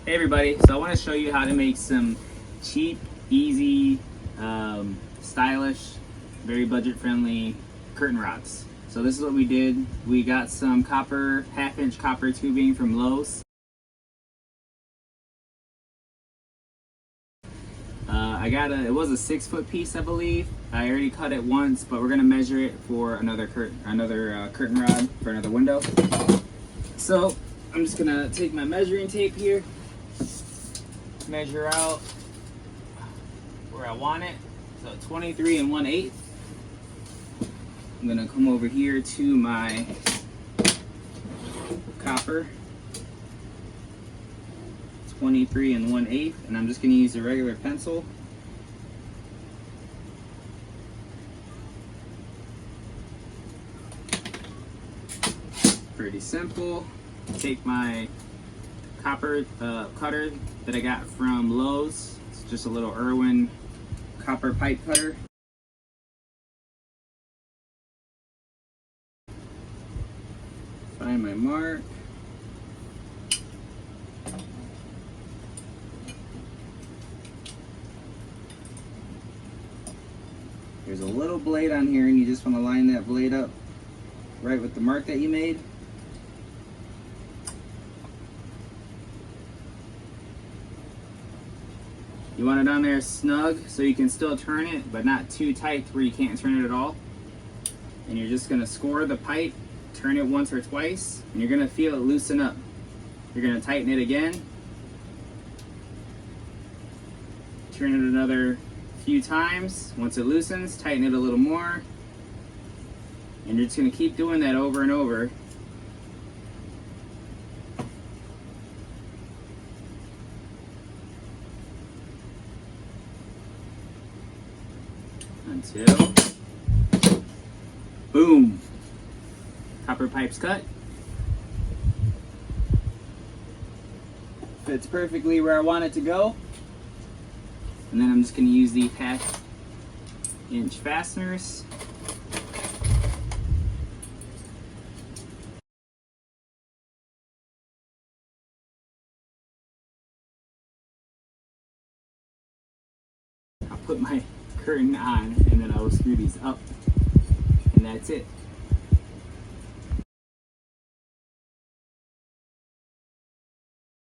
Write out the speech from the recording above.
Hey everybody, so I want to show you how to make some cheap, easy, stylish, very budget friendly curtain rods. So this is what we did. We got some copper, half-inch copper tubing from Lowe's. It was a 6-foot piece, I believe. I already cut it once, but we're gonna measure it for another curtain rod for another window. So I'm just gonna take my measuring tape here, measure out where I want it. So 23 1/8. I'm gonna come over here to my copper, 23 1/8, and I'm just gonna use a regular pencil. Pretty simple. Take my copper cutter that I got from Lowe's. It's just a little Irwin copper pipe cutter. Find my mark. There's a little blade on here, and you just want to line that blade up right with the mark that you made. You want it on there snug so you can still turn it, but not too tight where you can't turn it at all. And you're just gonna score the pipe, turn it once or twice, and you're gonna feel it loosen up. You're gonna tighten it again, turn it another few times. Once it loosens, tighten it a little more, and you're just gonna keep doing that over and over until boom, copper pipe's cut. Fits perfectly where I want it to go. And then I'm just going to use the half-inch fasteners. I'll put my curtain on, and then I'll screw these up, and that's it.